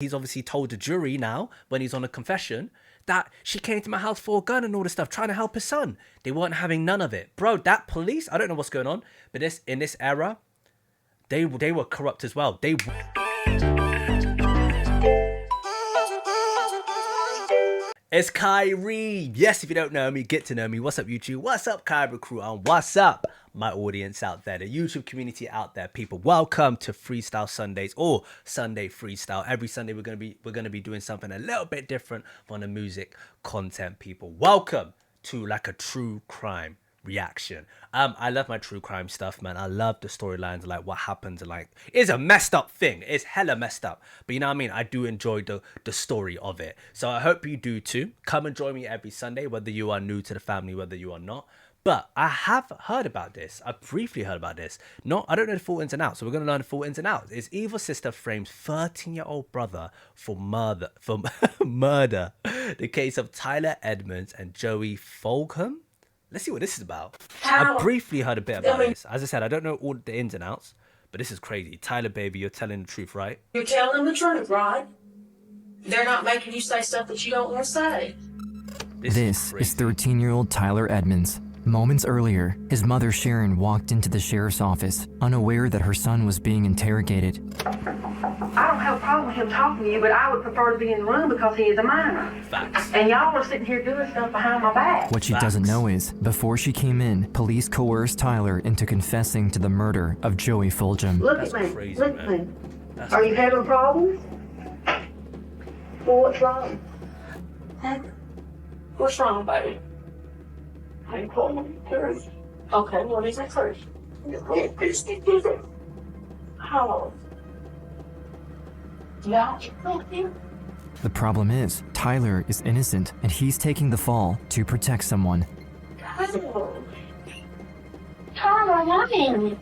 He's obviously told the jury now, when he's on a confession, that she came to my house for a gun and all this stuff, trying to help his son. They weren't having none of it. Bro, that police, I don't know what's going on, but in this era, they were corrupt as well. It's Kyrie. Yes, if you don't know me, get to know me. What's up, YouTube? What's up, Kyrie crew? And what's up, my audience out there, the YouTube community out there, people. Welcome to Freestyle Sundays or Sunday Freestyle. Every Sunday we're gonna be doing something a little bit different from the music content, people. Welcome to like a true crime reaction. I love my true crime stuff, man. I love the storylines, like what happens, like it's a messed up thing. It's hella messed up, but you know what I mean, I do enjoy the story of it. So I hope you do too. Come and join me every Sunday, whether you are new to the family, whether you are not. But I have heard about this. I briefly heard about this. I don't know the full ins and outs, so we're gonna learn the full ins and outs. His evil sister frames 13-year-old brother for murder. The case of Tyler Edmonds and Joey Fulgham. Let's see what this is about. I briefly heard a bit about this. As I said, I don't know all the ins and outs, but this is crazy. Tyler, baby, you're telling the truth, right? You're telling the truth, right? They're not making you say stuff that you don't want to say. This is 13-year-old Tyler Edmonds. Moments earlier, his mother Sharon walked into the sheriff's office, unaware that her son was being interrogated. I don't have a problem with him talking to you, but I would prefer to be in the room because he is a minor. Facts. And y'all are sitting here doing stuff behind my back. What she doesn't know is, before she came in, police coerced Tyler into confessing to the murder of Joey Fulgham. Look at me. Look at me. Are you having problems? Well, what's wrong? Huh? What's wrong, baby? I ain't calling you. Okay, what is it first? How? Yeah. The problem is, Tyler is innocent, and he's taking the fall to protect someone. Tyler, honey.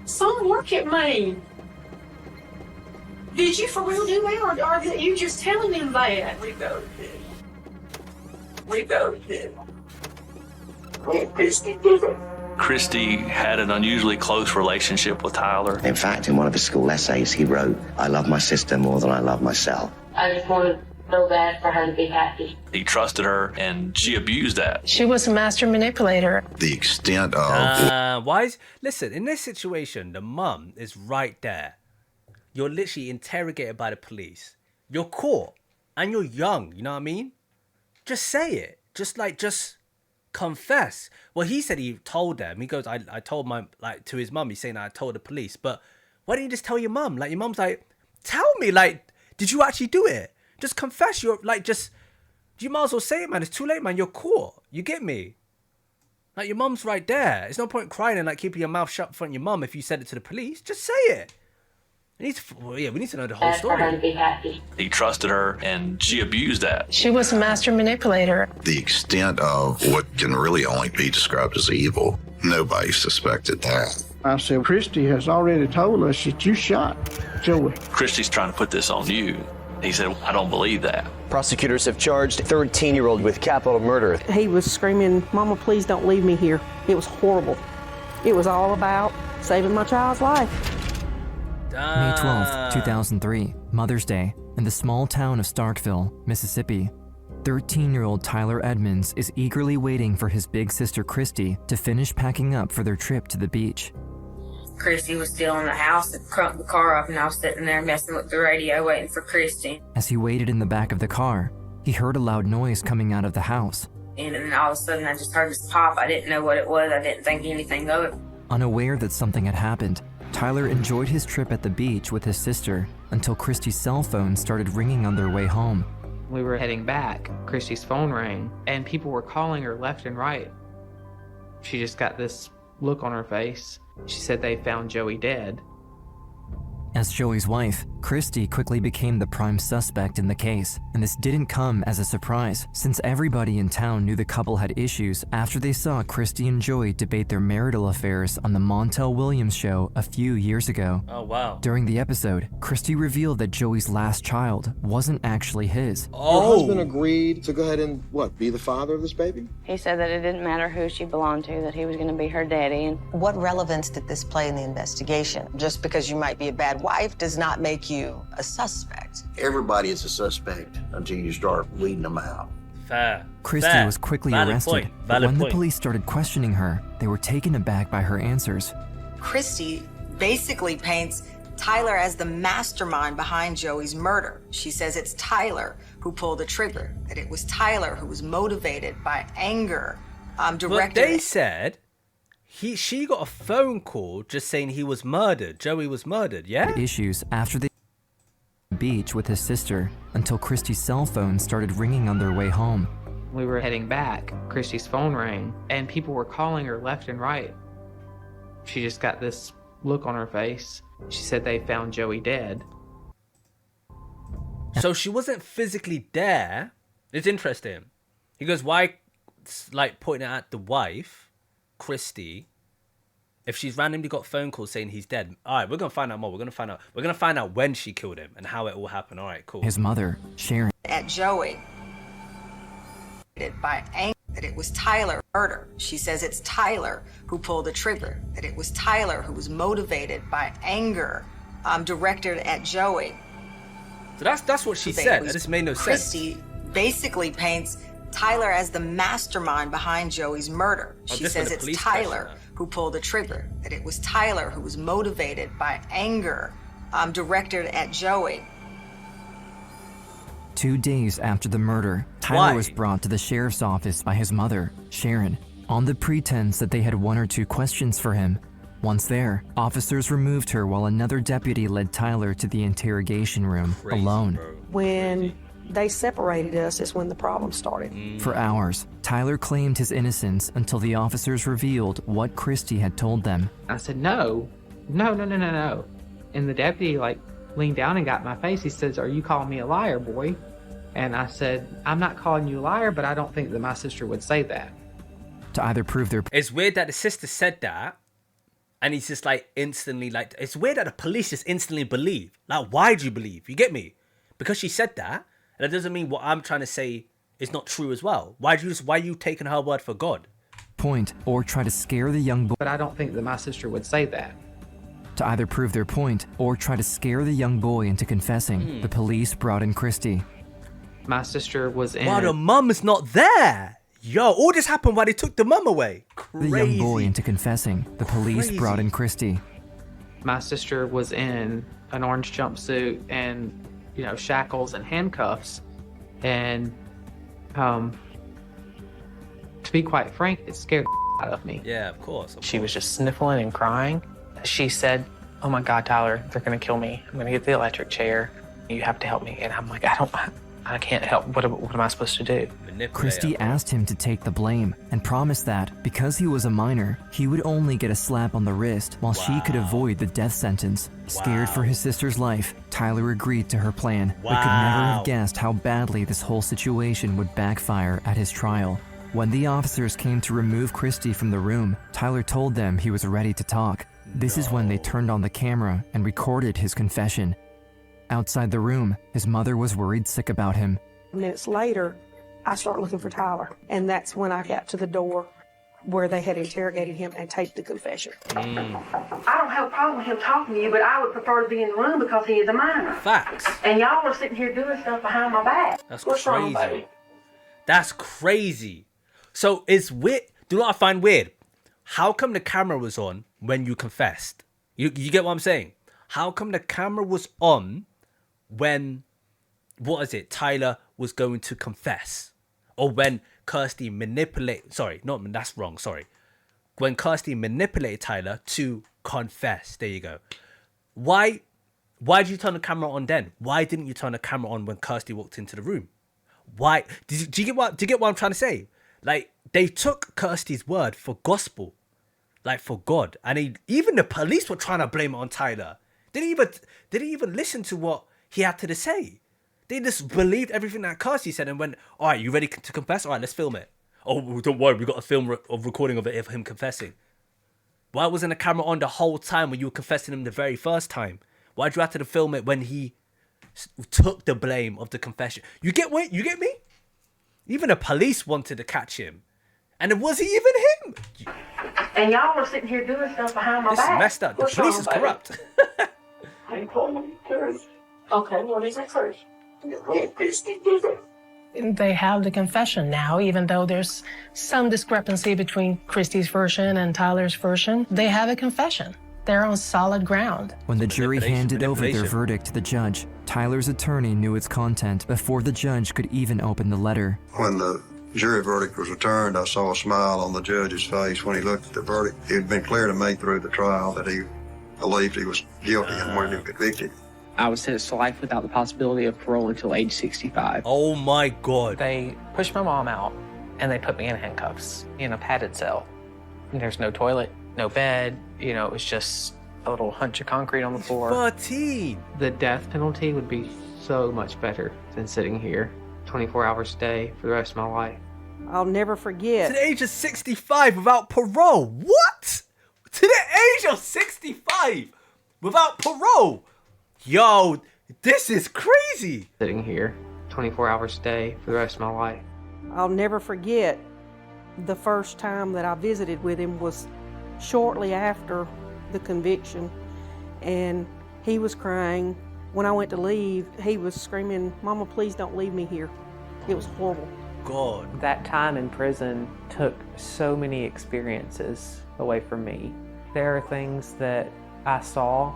Son, look at me. Did you for real do that, or are you just telling him that? We both did. Christy had an unusually close relationship with Tyler. In fact, in one of his school essays, he wrote, "I love my sister more than I love myself." I just wanted so bad for her to be happy. He trusted her, and she abused that. She was a master manipulator. The extent of... Listen, in this situation, the mum is right there. You're literally interrogated by the police. You're caught, and you're young, you know what I mean? Just say it. Just confess. Well, he said he told them. He goes, I told to his mum. He's saying that I told the police. But why didn't you just tell your mum? Like, your mum's like, tell me, like, did you actually do it? Just confess. You might as well say it, man. It's too late, man. You're caught. You get me? Like, your mum's right there. It's no point crying and, like, keeping your mouth shut in front of your mum if you said it to the police. Just say it. We need to know the whole story. For her to be happy. He trusted her, and she abused that. She was a master manipulator. The extent of what can really only be described as evil. Nobody suspected that. I said, Christy has already told us that you shot Joey. Christy's trying to put this on you. He said, I don't believe that. Prosecutors have charged 13-year-old with capital murder. He was screaming, "Mama, please don't leave me here." It was horrible. It was all about saving my child's life. May 12, 2003, Mother's Day, in the small town of Starkville, Mississippi. 13-year-old Tyler Edmonds is eagerly waiting for his big sister Christy to finish packing up for their trip to the beach. Christy was still in the house and crunked the car up, and I was sitting there messing with the radio waiting for Christy. As he waited in the back of the car, he heard a loud noise coming out of the house. And then all of a sudden I just heard this pop. I didn't know what it was. I didn't think anything of it. Unaware that something had happened, Tyler enjoyed his trip at the beach with his sister until Christy's cell phone started ringing on their way home. We were heading back. Christy's phone rang, and people were calling her left and right. She just got this look on her face. She said they found Joey dead. As Joey's wife, Christy quickly became the prime suspect in the case, and this didn't come as a surprise, since everybody in town knew the couple had issues after they saw Christy and Joey debate their marital affairs on the Montel Williams show a few years ago. Oh, wow. During the episode, Christy revealed that Joey's last child wasn't actually his. Her husband agreed to go ahead and, be the father of this baby? He said that it didn't matter who she belonged to, that he was going to be her daddy. And what relevance did this play in the investigation? Just because you might be a bad wife does not make you a suspect? Everybody is a suspect until you start weeding them out. Fair. Christy Fair. was quickly Valid arrested, point. but Valid when the point. police started questioning her, they were taken aback by her answers. Christy basically paints Tyler as the mastermind behind Joey's murder. She says it's Tyler who pulled the trigger, that it was Tyler who was motivated by anger. But they said she got a phone call just saying he was murdered. Joey was murdered, yeah? Issues after the beach with his sister until Christy's cell phone started ringing on their way home. We were heading back. Christy's phone rang, and people were calling her left and right. She just got this look on her face. She said they found Joey dead. So she wasn't physically there. It's interesting. He goes, why, like, pointing at the wife, Christy, if she's randomly got phone calls saying he's dead. All right, we're going to find out more. We're going to find out when she killed him and how it all happened. All right, cool. His mother, Sharon, at Joey by anger, that it was Tyler murder. She says it's Tyler who pulled the trigger, that it was Tyler who was motivated by anger, directed at Joey. So that's what she said. That just made no sense. Christy basically paints Tyler as the mastermind behind Joey's murder. She says it's Tyler who pulled the trigger, that it was Tyler who was motivated by anger, directed at Joey. 2 days after the murder, Tyler was brought to the sheriff's office by his mother, Sharon, on the pretense that they had 1 or 2 questions for him. Once there, officers removed her while another deputy led Tyler to the interrogation room alone. When they separated us is when the problem started. For hours, Tyler claimed his innocence until the officers revealed what Christy had told them. I said, no. And the deputy, leaned down and got in my face. He says, are you calling me a liar, boy? And I said, I'm not calling you a liar, but I don't think that my sister would say that. To either prove their... It's weird that the sister said that, and he's just instantly it's weird that the police just instantly believe. Why do you believe? You get me? Because she said that, and that doesn't mean what I'm trying to say is not true as well. Why are you taking her word for God? Point or try to scare the young boy. But I don't think that my sister would say that. To either prove their point or try to scare the young boy into confessing, the police brought in Christy. My sister was in... Wow, the mum's not there. Yo, all this happened while they took the mum away. Crazy. The young boy into confessing. The police brought in Christy. My sister was in an orange jumpsuit and, shackles and handcuffs. And, to be quite frank, it scared the out of me. Yeah, of course. She was just sniffling and crying. She said, oh my God, Tyler, they're going to kill me. I'm going to get the electric chair. You have to help me. And I'm like, I can't help. What am I supposed to do? Christy asked him to take the blame and promised that because he was a minor, he would only get a slap on the wrist while she could avoid the death sentence. Scared for his sister's life, Tyler agreed to her plan, but could never have guessed how badly this whole situation would backfire at his trial. When the officers came to remove Christy from the room, Tyler told them he was ready to talk. This is when they turned on the camera and recorded his confession. Outside the room, his mother was worried sick about him. Minutes later, I start looking for Tyler, and that's when I got to the door where they had interrogated him and taped the confession. I don't have a problem with him talking to you, but I would prefer to be in the room because he is a minor. Facts. And y'all are sitting here doing stuff behind my back. That's What's crazy. wrong, baby? That's crazy. So it's weird. Do you know what I find weird? How come the camera was on when you confessed? You get what I'm saying? How come the camera was on when, Tyler was going to confess? Or when Kirsty when Kirsty manipulated Tyler to confess. There you go. Why did you turn the camera on then? Why didn't you turn the camera on when Kirsty walked into the room? Why? Do you get what I'm trying to say? They took Kirsty's word for gospel, for God, and even the police were trying to blame it on Tyler. They didn't even listen to what he had to say. They just believed everything that Kirsty said and went, all right, you ready to confess? All right, let's film it. Oh, don't worry, we got a film recording of it of him confessing. Why wasn't the camera on the whole time when you were confessing him the very first time? Why'd you have to film it when he took the blame of the confession? You get me? Even the police wanted to catch him. And it wasn't even him. And y'all are sitting here doing stuff behind my back. This is messed up. The police is corrupt. I told him, Okay, what is it first? They have the confession now, even though there's some discrepancy between Christy's version and Tyler's version. They have a confession. They're on solid ground. When the jury handed over their verdict to the judge, Tyler's attorney knew its content before the judge could even open the letter. When the jury verdict was returned, I saw a smile on the judge's face when he looked at the verdict. It had been clear to me through the trial that he believed he was guilty and wanted him convicted. I was sentenced to life without the possibility of parole until age 65. Oh my God. They pushed my mom out and they put me in handcuffs in a padded cell. And there's no toilet, no bed, you know, it was just a little hunch of concrete on the floor. 13. The death penalty would be so much better than sitting here 24 hours a day for the rest of my life. I'll never forget. To the age of 65 without parole. What? To the age of 65 without parole. Yo, this is crazy. Sitting here 24 hours a day for the rest of my life. I'll never forget the first time that I visited with him was shortly after the conviction, and he was crying. When I went to leave, he was screaming, "Mama, please don't leave me here." It was horrible. God. That time in prison took so many experiences away from me. There are things that I saw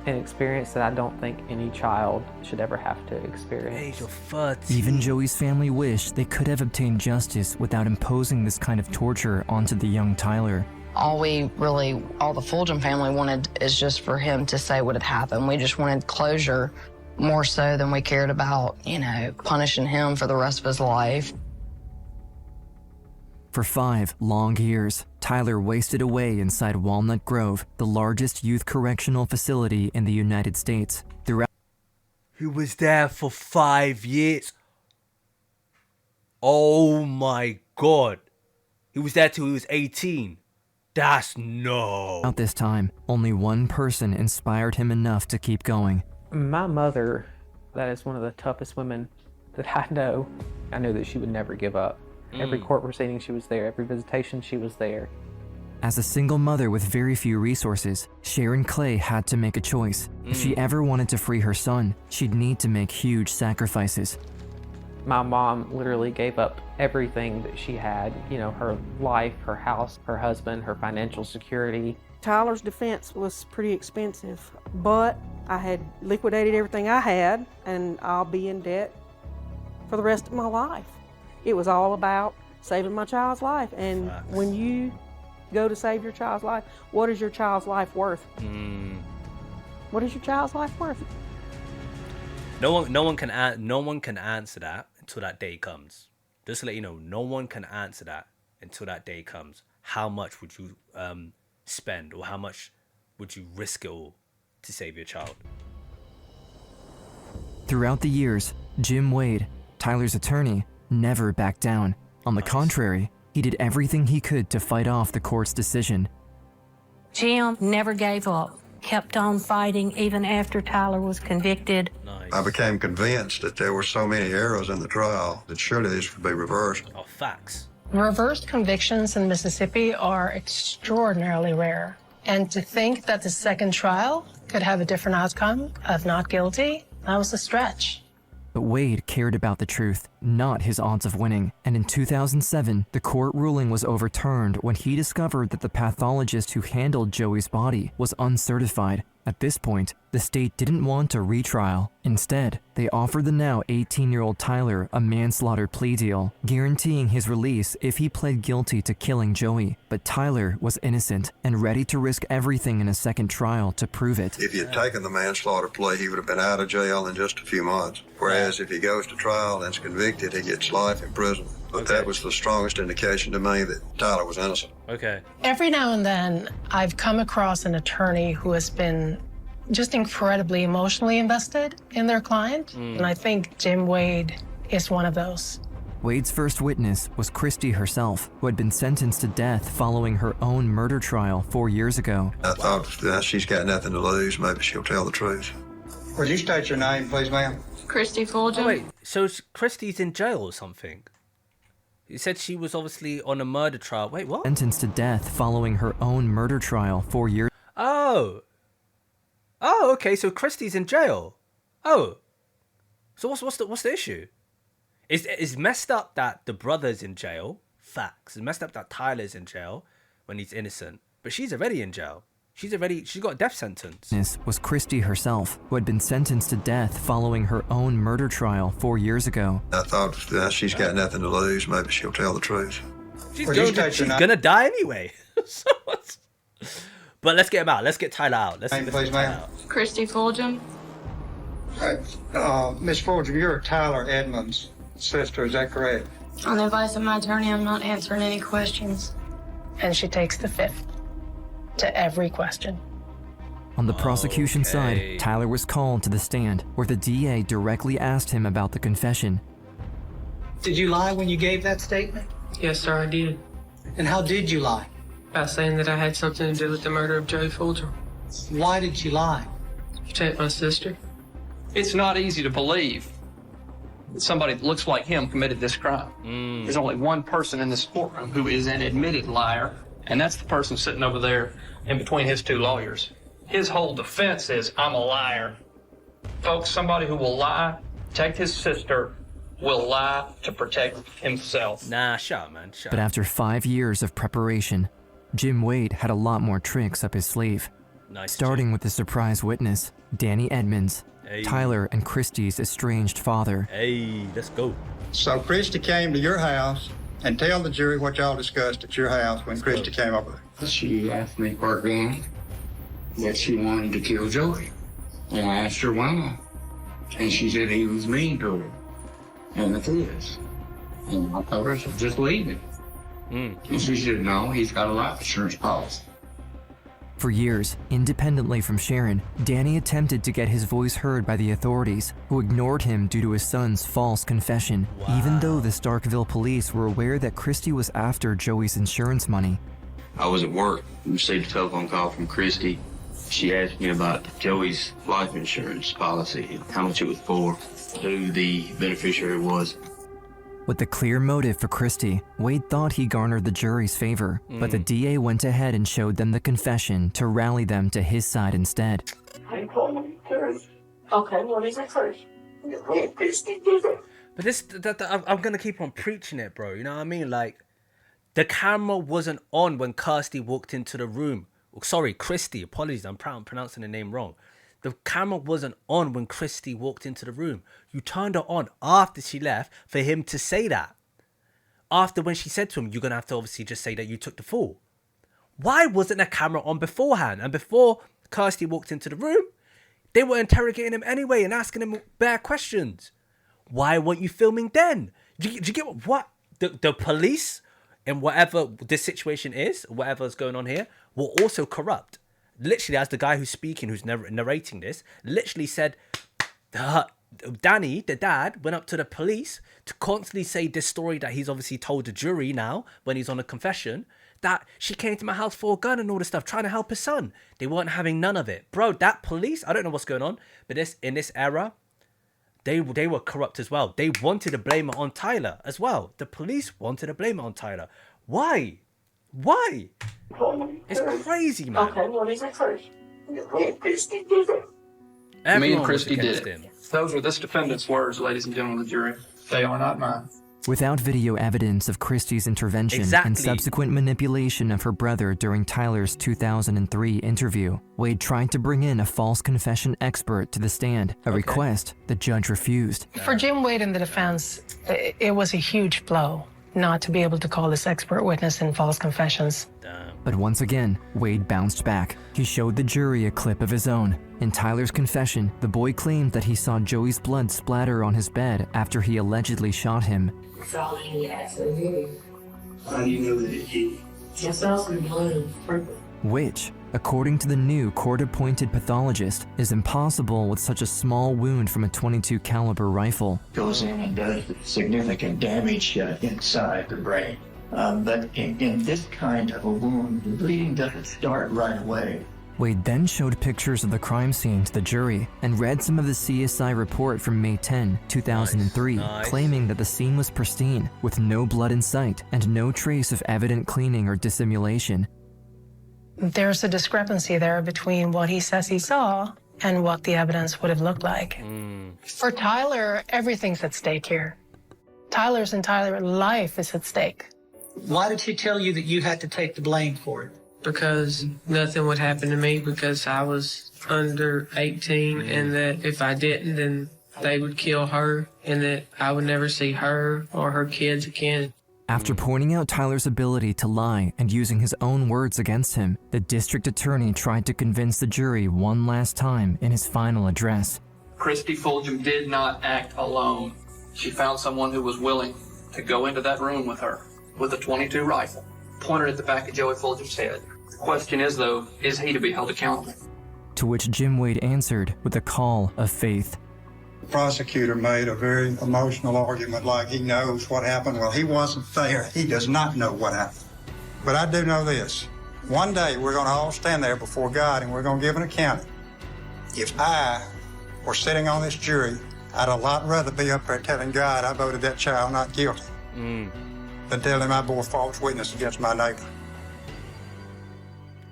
and experienced that I don't think any child should ever have to experience. Age of 13. Even Joey's family wished they could have obtained justice without imposing this kind of torture onto the young Tyler. All the Fulgham family wanted is just for him to say what had happened. We just wanted closure more so than we cared about, you know, punishing him for the rest of his life. For 5 long years, Tyler wasted away inside Walnut Grove, the largest youth correctional facility in the United States. Throughout, He was there for 5 years. Oh my God. He was there till he was 18. That's no. Throughout this time, only one person inspired him enough to keep going. My mother, that is one of the toughest women that I know. I knew that she would never give up. Every court proceeding she was there, every visitation she was there. As a single mother with very few resources, Sharon Clay had to make a choice. If she ever wanted to free her son, she'd need to make huge sacrifices. My mom literally gave up everything that she had, you know, her life, her house, her husband, her financial security. Tyler's defense was pretty expensive, but I had liquidated everything I had, and I'll be in debt for the rest of my life. It was all about saving my child's life, and when you go to save your child's life, what is your child's life worth? What is your child's life worth? No one can answer that until that day comes. Just to let you know, no one can answer that until that day comes. How much would you spend, or how much would you risk it all to save your child? Throughout the years, Jim Wade, Tyler's attorney, never backed down. On the contrary, he did everything he could to fight off the court's decision. Jim never gave up, kept on fighting even after Tyler was convicted. I became convinced that there were so many errors in the trial that surely this would be reversed. Oh, facts. Reversed convictions in Mississippi are extraordinarily rare. And to think that the second trial could have a different outcome of not guilty, that was a stretch. But Wade cared about the truth, not his odds of winning. And in 2007, the court ruling was overturned when he discovered that the pathologist who handled Joey's body was uncertified. At this point, the state didn't want a retrial. Instead, they offered the now 18-year-old Tyler a manslaughter plea deal, guaranteeing his release if he pled guilty to killing Joey. But Tyler was innocent and ready to risk everything in a second trial to prove it. If he had taken the manslaughter plea, he would have been out of jail in just a few months. Whereas if he goes to trial and is convicted, he gets life in prison. But that was the strongest indication to me that Tyler was innocent. Okay. Every now and then, I've come across an attorney who has been just incredibly emotionally invested in their client. And I think Jim Wade is one of those. Wade's first witness was Christy herself, who had been sentenced to death following her own murder trial 4 years ago. I thought she's got nothing to lose. Maybe she'll tell the truth. Would you state your name, please, ma'am? Christy Fulgham. Oh, wait, so Christy's in jail or something? You said she was obviously on a murder trial. Wait, what? Sentenced to death following her own murder trial 4 years. Oh, okay, so Christy's in jail. Oh, so what's the issue? It's messed up that the brother's in jail. Facts. It's messed up that Tyler's in jail when he's innocent, but she's already in jail. She's got a death sentence. This was Christy herself, who had been sentenced to death following her own murder trial 4 years ago. I thought she's got nothing to lose. Maybe she'll tell the truth. She's gonna die anyway. But let's get him out. Let's get Tyler out. Let's get Tyler out. Christy Fulgham. Miss Fulgham, you're Tyler Edmonds' sister, is that correct? On the advice of my attorney, I'm not answering any questions. And she takes the fifth to every question. On the prosecution side, Tyler was called to the stand, where the DA directly asked him about the confession. Did you lie when you gave that statement? Yes, sir, I did. And how did you lie? By saying that I had something to do with the murder of Joey Fulgham. Why did you lie? To protect my sister. It's not easy to believe that somebody that looks like him committed this crime. There's only one person in this courtroom who is an admitted liar, and that's the person sitting over there in between his two lawyers. His whole defense is, I'm a liar. Folks, somebody who will lie, protect his sister, will lie to protect himself. Nah, shut up, man. Shut But up. after 5 years of preparation, Jim Wade had a lot more tricks up his sleeve. Nice, starting with the surprise witness, Danny Edmonds, Tyler and Christy's estranged father. Hey, let's go. So Christy came to your house, and tell the jury what y'all discussed at your house when Christy came over. She asked me for a gun, that she wanted to kill Joey. And I asked her why. And she said he was mean to her. And it is. And I told her, just leave it. And she said, no, he's got a life insurance policy. For years, independently from Sharon, Danny attempted to get his voice heard by the authorities, who ignored him due to his son's false confession, even though the Starkville police were aware that Christy was after Joey's insurance money. I was at work, received a telephone call from Christy. She asked me about Joey's life insurance policy, how much it was for, who the beneficiary was. With the clear motive for Christy, Wade thought he garnered the jury's favor, but the DA went ahead and showed them the confession to rally them to his side instead. Okay, what is it first? But I'm gonna keep on preaching it, bro. You know what I mean? Like, the camera wasn't on when Kirsty walked into the room. Sorry, Christy. Apologies, I'm pronouncing the name wrong. The camera wasn't on when Christy walked into the room. You turned it on after she left for him to say that. After when she said to him, you're going to have to obviously just say that you took the fall. Why wasn't the camera on beforehand? And before Kirsty walked into the room, they were interrogating him anyway and asking him bare questions. Why weren't you filming then? Do you get what? The police, and whatever this situation is, whatever's going on here, were also corrupt. Literally, as the guy who's speaking, who's narrating this, literally said, Danny, the dad, went up to the police to constantly say this story that he's obviously told the jury now, when he's on a confession, that she came to my house for a gun and all this stuff, trying to help his son. They weren't having none of it. Bro, that police, I don't know what's going on, but in this era, they were corrupt as well. They wanted to blame it on Tyler as well. The police wanted to blame it on Tyler. Why? Why? It's crazy, man. Okay, what is it first? Me and Christy did it. Those are this defendant's words, ladies and gentlemen of the jury. They are not mine. Without video evidence of Christy's intervention and subsequent manipulation of her brother during Tyler's 2003 interview, Wade tried to bring in a false confession expert to the stand, a request the judge refused. For Jim Wade and the defense, it was a huge blow not to be able to call this expert witness in false confessions. But once again, Wade bounced back. He showed the jury a clip of his own. In Tyler's confession, the boy claimed that he saw Joey's blood splatter on his bed after he allegedly shot him. How do you know that he? Which, according to the new court-appointed pathologist, is impossible with such a small wound from a .22 caliber rifle. Goes in and does significant damage inside the brain. But in this kind of a wound, the bleeding doesn't start right away. Wade then showed pictures of the crime scene to the jury and read some of the CSI report from May 10, 2003, claiming that the scene was pristine, with no blood in sight and no trace of evident cleaning or dissimulation. There's a discrepancy there between what he says he saw and what the evidence would have looked like. For Tyler, everything's at stake here. Tyler's entire life is at stake. Why did he tell you that you had to take the blame for it? Because nothing would happen to me because I was under 18, and that if I didn't, then they would kill her, and that I would never see her or her kids again. After pointing out Tyler's ability to lie and using his own words against him, the district attorney tried to convince the jury one last time in his final address. Christy Fulgham did not act alone. She found someone who was willing to go into that room with her with a .22 rifle, pointed at the back of Joey Fulgham's head. The question is, though, is he to be held accountable? To which Jim Wade answered with a call of faith. The prosecutor made a very emotional argument like he knows what happened. Well, he wasn't there. He does not know what happened. But I do know this. One day we're going to all stand there before God and we're going to give an account. If I were sitting on this jury, I'd a lot rather be up there telling God I voted that child not guilty than telling him I bore false witness against my neighbor.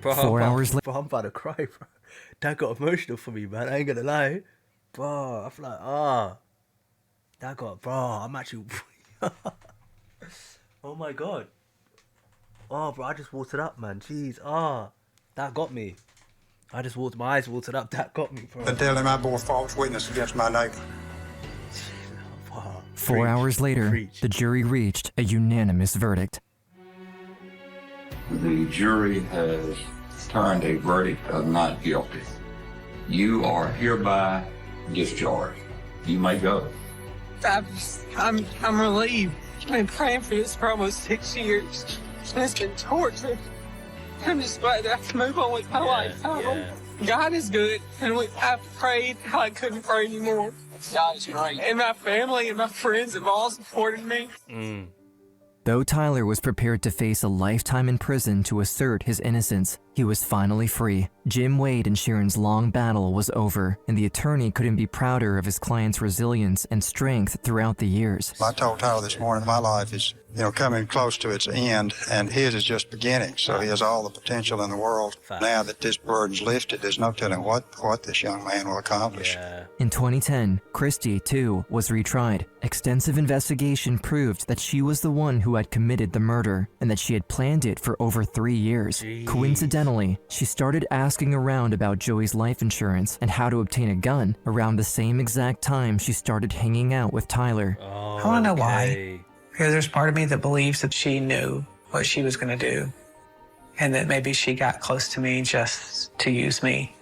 Bro, 4 hours later. Bro, I'm about to cry, bro. That got emotional for me, man. I ain't gonna lie. Bro, I feel like, that got, bro, I'm actually, oh my God. Oh, bro, I just watered up, man. Jeez, that got me. My eyes watered up. That got me, bro. Than telling him I bore false witness against my neighbor. 4 hours later, the jury reached a unanimous verdict. The jury has turned a verdict of not guilty. You are hereby discharged. You may go. I'm relieved. I've been praying for this for almost 6 years. It's been torture. I'm just glad that I can move on with my life. God is good, and I prayed how I couldn't pray anymore. God is great. And my family and my friends have all supported me. Though Tyler was prepared to face a lifetime in prison to assert his innocence, he was finally free. Jim Wade and Sharon's long battle was over, and the attorney couldn't be prouder of his client's resilience and strength throughout the years. I told Tyler this morning, my life is, coming close to its end, and his is just beginning. So he has all the potential in the world. Now that this burden's lifted, there's no telling what this young man will accomplish. In 2010, Christy, too, was retried. Extensive investigation proved that she was the one who had committed the murder, and that she had planned it for over 3 years. Coincidentally, she started asking around about Joey's life insurance and how to obtain a gun around the same exact time she started hanging out with Tyler. I want to know why. Because there's part of me that believes that she knew what she was going to do, and that maybe she got close to me just to use me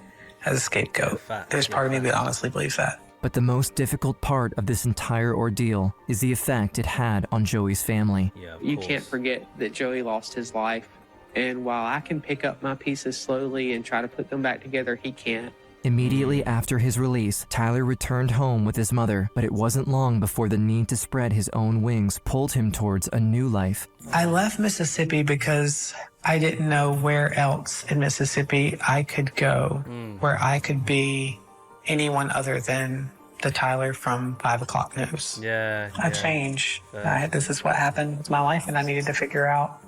as a scapegoat. There's part of me that honestly believes that. But the most difficult part of this entire ordeal is the effect it had on Joey's family. You can't forget that Joey lost his life, and while I can pick up my pieces slowly and try to put them back together, he can't. Immediately after his release, Tyler returned home with his mother, but it wasn't long before the need to spread his own wings pulled him towards a new life. I left Mississippi because I didn't know where else in Mississippi I could go, where I could be anyone other than the Tyler from 5 o'clock news. I changed. This is what happened with my life, and I needed to figure out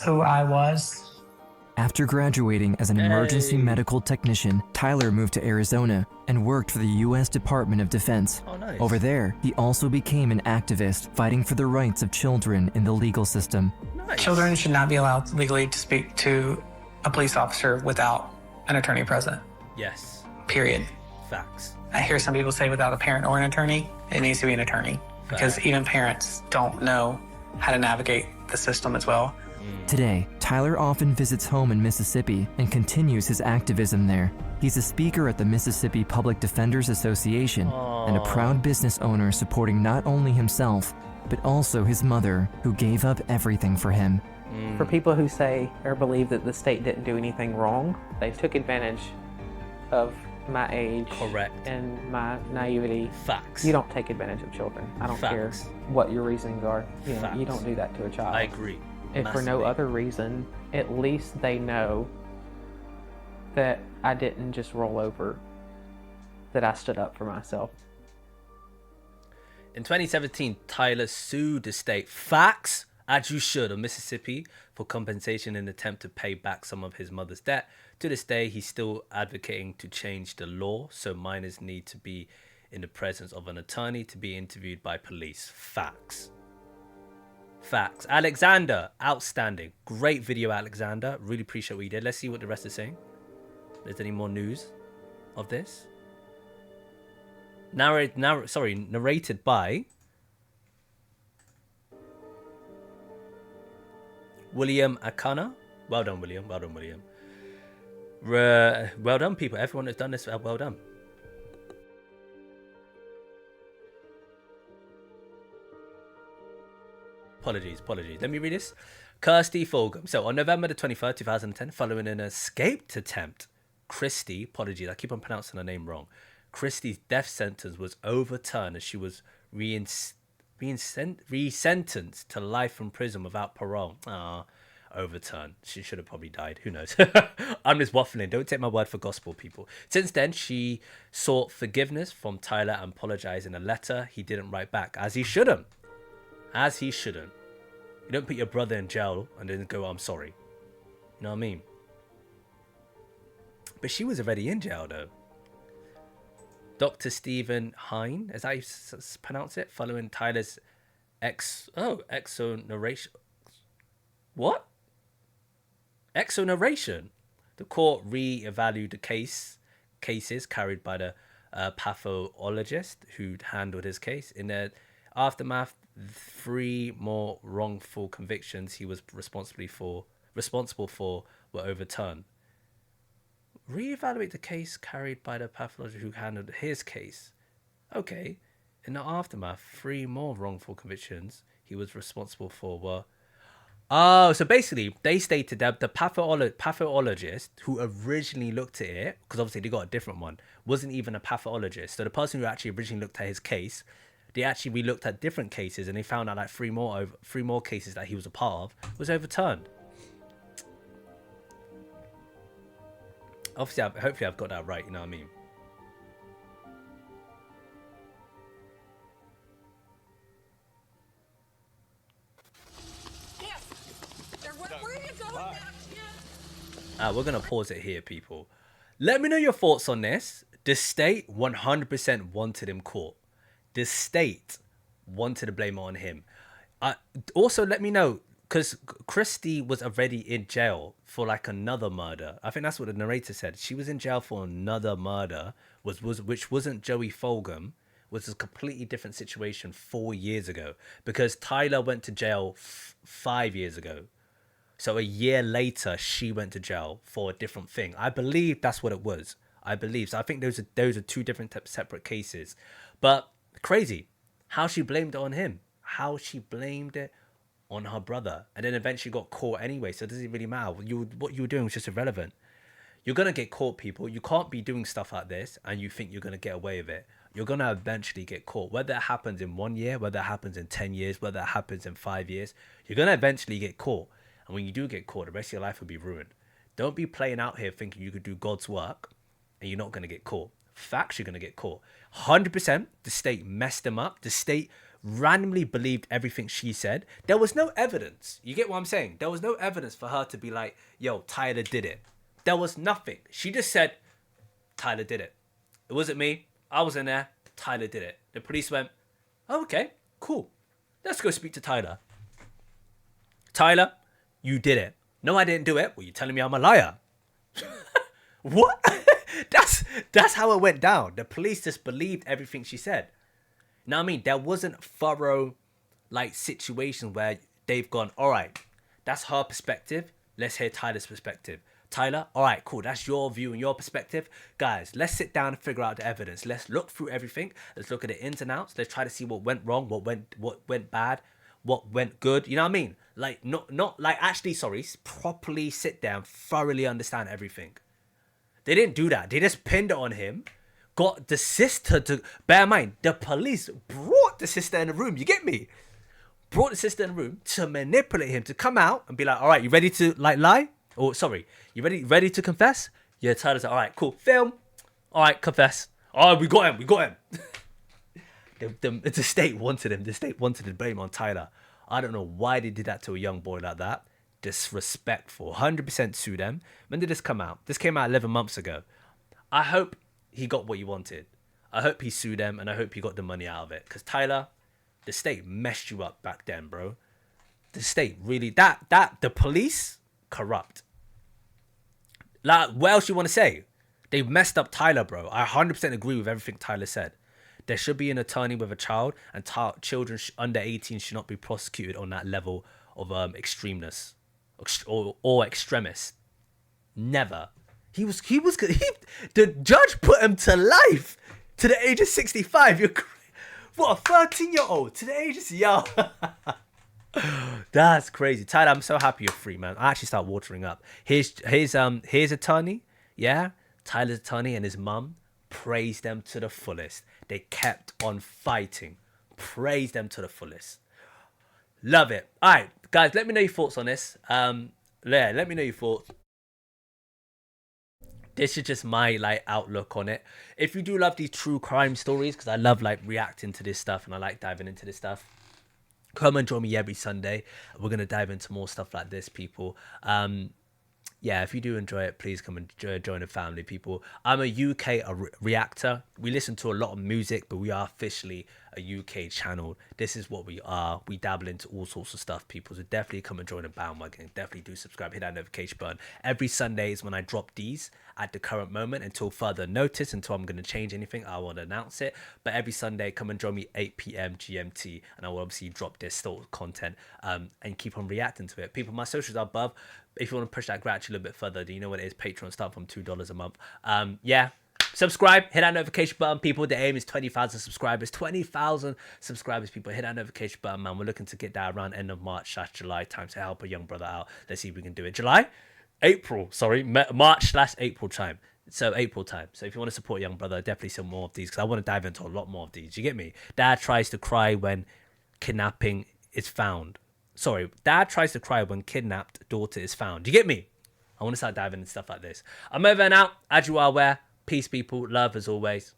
who I was. After graduating as an emergency medical technician, Tyler moved to Arizona and worked for the U.S. Department of Defense. Over there, he also became an activist fighting for the rights of children in the legal system. Children should not be allowed legally to speak to a police officer without an attorney present. Yes. Period. Facts. I hear some people say without a parent or an attorney, it needs to be an attorney. Because even parents don't know how to navigate the system as well. Today, Tyler often visits home in Mississippi and continues his activism there. He's a speaker at the Mississippi Public Defenders Association and a proud business owner supporting not only himself, but also his mother, who gave up everything for him. For people who say or believe that the state didn't do anything wrong, they took advantage of my age and my naivety. Facts. You don't take advantage of children. I don't care what your reasonings are. You don't do that to a child. I agree. If for no other reason, at least they know that I didn't just roll over, that I stood up for myself. In 2017, Tyler sued the state. Facts. as you should, of Mississippi for compensation in an attempt to pay back some of his mother's debt. To this day, he's still advocating to change the law so minors need to be in the presence of an attorney to be interviewed by police. Facts. Facts. Alexander, outstanding. Great video, Alexander. Really appreciate what you did. Let's see what the rest is saying. If there's any more news of this. Narrated by William Akana. Well done, William. Well done, William. Well done, people. Everyone that's done this, well done. Apologies. Let me read this. Kirsty Fulgham. So on November the 23rd, 2010, following an escaped attempt, Christy, apologies, I keep on pronouncing her name wrong. Christy's death sentence was overturned as she was resentenced to life in prison without parole. Overturned. She should have probably died. Who knows? I'm just waffling. Don't take my word for gospel, people. Since then, she sought forgiveness from Tyler and apologized in a letter he didn't write back, as he shouldn't. As he shouldn't. You don't put your brother in jail and then go, I'm sorry. You know what I mean? But she was already in jail, though. Dr. Stephen Hine, is that how you pronounce it? Following Tyler's exoneration. What? Exoneration. The court re-evaluated the cases carried by the pathologist who'd handled his case. In the aftermath, 3 more wrongful convictions he was responsible for were overturned. Re-evaluate the case carried by the pathologist who handled his case. Okay. In the aftermath, 3 more wrongful convictions he was responsible for were... Oh, so basically, they stated that the pathologist who originally looked at it, because obviously they got a different one, wasn't even a pathologist. So the person who actually originally looked at his case, they actually re-looked at different cases and they found out like 3 more cases that he was a part of was overturned. Obviously, hopefully I've got that right, you know what I mean? We're going to pause it here, people. Let me know your thoughts on this. The state 100% wanted him caught. The state wanted to blame it on him. Also, let me know, because Christy was already in jail for like another murder. I think that's what the narrator said. She was in jail for another murder, which wasn't Joey Fulgham. Was a completely different situation 4 years ago, because Tyler went to jail 5 years ago. So a year later, she went to jail for a different thing. I believe that's what it was. I believe. So I think those are 2 different separate cases. But crazy how she blamed it on him. How she blamed it on her brother. And then eventually got caught anyway. So it doesn't really matter. What you were doing was just irrelevant. You're going to get caught, people. You can't be doing stuff like this and you think you're going to get away with it. You're going to eventually get caught. Whether it happens in 1 year, whether it happens in 10 years, whether it happens in 5 years, you're going to eventually get caught. And when you do get caught, the rest of your life will be ruined. Don't be playing out here thinking you could do God's work and you're not going to get caught. Facts, you're going to get caught. 100%, the state messed them up. The state randomly believed everything she said. There was no evidence. You get what I'm saying? There was no evidence for her to be like, yo, Tyler did it. There was nothing. She just said, Tyler did it. It wasn't me. I was in there. Tyler did it. The police went, oh, okay, cool. Let's go speak to Tyler. Tyler, you did it. No, I didn't do it. Well, you're telling me I'm a liar. What? That's how it went down. The police just believed everything she said. You know what I mean? There wasn't thorough like situation where they've gone, all right, that's her perspective. Let's hear Tyler's perspective. Tyler, all right, cool. That's your view and your perspective. Guys, let's sit down and figure out the evidence. Let's look through everything. Let's look at the ins and outs. Let's try to see what went wrong, what went bad, what went good. You know what I mean? Like, not like actually, sorry, properly sit down, thoroughly understand everything. They didn't do that. They just pinned it on him. Got the sister to, bear in mind, the police brought the sister in the room. You get me? Brought the sister in the room to manipulate him to come out and be like, all right, you ready to like lie? Oh, sorry, you ready to confess? Yeah, Tyler's like, all right, cool, film. All right, confess. Oh, we got him. The state wanted him. The state wanted to blame on Tyler. I don't know why they did that to a young boy like that. Disrespectful. 100% sue them. When did this come out? This came out 11 months ago. I hope he got what he wanted. I hope he sued them, and I hope he got the money out of it. Because Tyler, the state messed you up back then, bro. The state really, the police, corrupt. Like, what else you want to say? They messed up Tyler, bro. I 100% agree with everything Tyler said. There should be an attorney with a child, and children under 18 should not be prosecuted on that level of extremeness or extremist. Never. The judge put him to life to the age of 65. What, a 13-year-old to the age of, yo. That's crazy. Tyler, I'm so happy you're free, man. I actually start watering up. His attorney, yeah, Tyler's attorney and his mum praised them to the fullest. They kept on fighting. Praise them to the fullest. Love it. All right, guys, let me know your thoughts on this. Let me know your thoughts. This is just my like outlook on it. If you do love these true crime stories, because I love like reacting to this stuff and I like diving into this stuff, come and join me every Sunday. We're going to dive into more stuff like this, people. Yeah, if you do enjoy it, please come and join the family, people. I'm a UK reactor. We listen to a lot of music, but we are officially a UK channel. This is what we are. We dabble into all sorts of stuff, people. So definitely come and join the bandwagon. Definitely do subscribe, hit that notification button. Every Sunday is when I drop these at the current moment until further notice, until I'm going to change anything, I will announce it. But every Sunday, come and join me 8 p.m. GMT, and I will obviously drop this sort of content and keep on reacting to it. People, my socials are above. If you want to push that gratitude a little bit further, do you know what it is? Patreon, start from $2 a month. Yeah, subscribe, hit that notification button, people. The aim is 20,000 subscribers. 20,000 subscribers, people. Hit that notification button, man. We're looking to get that around end of March/July time to help a young brother out. Let's see if we can do it. March/April time. So April time. So if you want to support a young brother, definitely some more of these, because I want to dive into a lot more of these. You get me? Dad tries to cry when kidnapping is found. Sorry, dad tries to cry when kidnapped daughter is found. You get me? I want to start diving into stuff like this. I'm over and out. As you are aware, peace, people. Love as always.